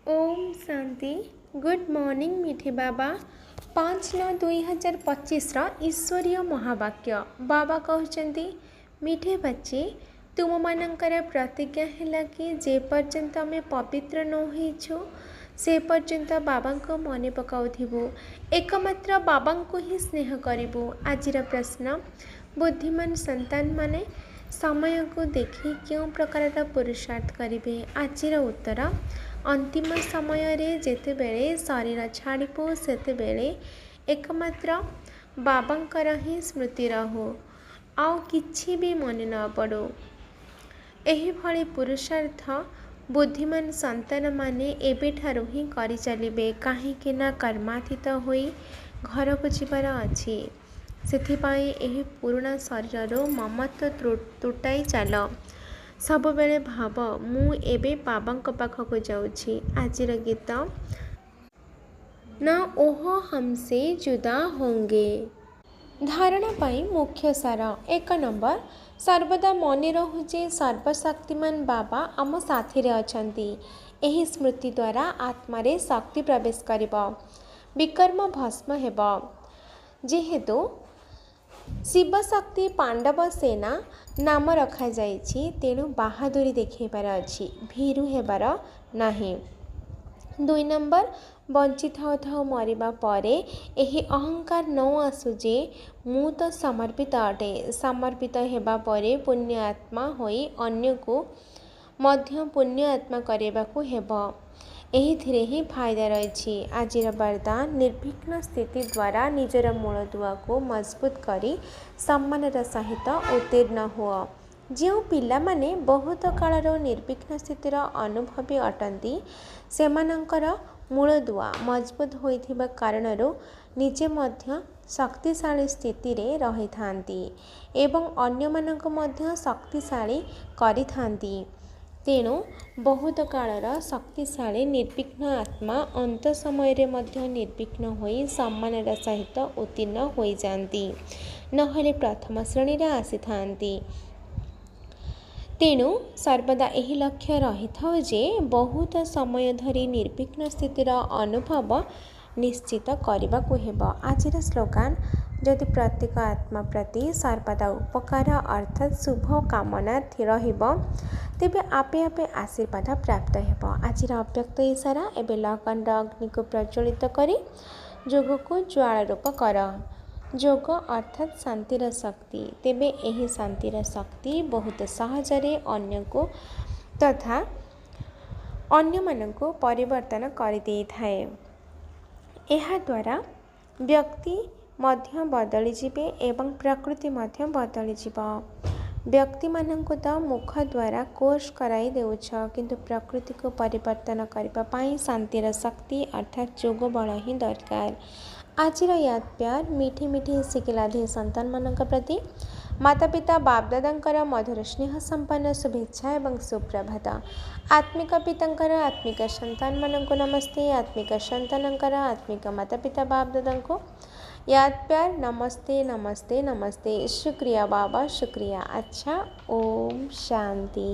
Om Shanti. Good morning मीठे बाबा। 5/9/2025 ईश्वरीय महावाक्य बाबा कहते मीठे बच्चे तुम मानकर प्रतिज्ञा है कि जे पर्यंत आम पवित्र न होइछु से पर्यंत बाबा को मन पकाउथिबु, एकमात्र बाबा को ही स्नेह करिबु। आजिर प्रश्न, बुद्धिमान संतान माने समय को देखि क्यों प्रकार पुरुषार्थ करेंगे। आजिर उत्तर, अंतिम समय रे जेतेबेले शरीर छाड़िबो सेतेबेले एकमात्र बाबांकर ही स्मृति रहो, आउ किछि भी मन न पड़ो। एही भली पुरुषार्थ बुद्धिमान संतान माने एबेठारु ही करि चलिबे, काहेकि ना कर्मातीत होई घर को जीवार अछि। सेथिपाई एही पुराना शरीर ममत्व तुटाई चाल। सब बेले भाव मु एबे बाबांक पाखक जाउछि। आजिर गीत, ना ओह हमसे जुदा होंगे। धारणा पाई मुख्य सार। 1 नंबर, सर्वदा मन रहु जे सर्वशक्तिमान बाबा आम साथी रे अछंती। एही स्मृति द्वारा आत्मारे शक्ति प्रवेश करिबो, विकर्म भस्म हेबो। जेहेतु शिवशक्ति पांडव सेना नाम रखा जाइछि, तेणु बहादुरी देखेबार अछि, भीरु हेबार नाही। 2 नंबर, बंची थाउ थाउ मरिबा परे एही अहंकार न आसु जे मु तो समर्पित अटे। समर्पित हेबा परे पुण्य आत्मा होई अन्य को मध्य पुण्य आत्मा करेबाकू हेबो। एहिथिरे ही फायदा रही। आजिर वरदान, निर्विघ्न स्थिति द्वारा निजर मूलदुआ को मजबूत करी सम्मानर सहित उत्तीर्ण हुआ। जो पिला माने बहुत कालर निर्विघ्न स्थितिर अनुभवी अटंती, सेमानंकर मूलदुआ मजबूत होइथिबा कारणरू निजे मध्य शक्तिशाली स्थिति रे रही थांती एवं अन्य मानक मध्य शक्तिशाली करि थांती। तेणु बहुत कालर शक्तिशाली निर्विघ्न आत्मा अंत समय रे मध्य निर्विघ्न होई सम्मानर सहित उत्तीर्ण होई जांती, नहले प्रथम श्रेणी रे आसी थांती। तेणु सर्वदा एही लक्ष्य रही थाउ जे बहुत समय धरी निर्विघ्न स्थितिर अनुभव निश्चित करने को हेबो। आजिर स्लोगान, जदि प्रत्येक आत्मा प्रति सर्वदा उपकार अर्थात शुभ कामना रहिबो, तेबे आपे आपे आशीर्वाद प्राप्त हेबो। आजिर अव्यक्त इशारा, एबे लगन अग्नि को प्रज्वलित करी जोग को ज्वाला रूप कर। जोग अर्थात शांतिर शक्ति। तेबे एही शांतिर शक्ति बहुत सहजरे अन्य को तथा अन्य मानक परिवर्तन कर दे थाए। एहा द्वारा व्यक्ति मध्य बदली जिबे एवं प्रकृति मध्य बदली जिबो। व्यक्ति मानक तो मुख द्वारा कोर्स कराई देउछ, किंतु प्रकृति को परिवर्तन करबा पाई शांतिर शक्ति अर्थात जोग बल ही दरकार। आजिर याद प्यार, मीठी मीठी शिखिलाधी संतान मानक प्रति माता पिता बाप दादांकर मधुर स्नेह संपन्न शुभेच्छा एवं सुप्रभात। आत्मिक पितांकर आत्मिक संतान मानक नमस्ते। आत्मिक संतानंकर आत्मिक माता पिता बाप दादांको याद प्यार नमस्ते नमस्ते नमस्ते। शुक्रिया बाबा, शुक्रिया। अच्छा, ओम शांति।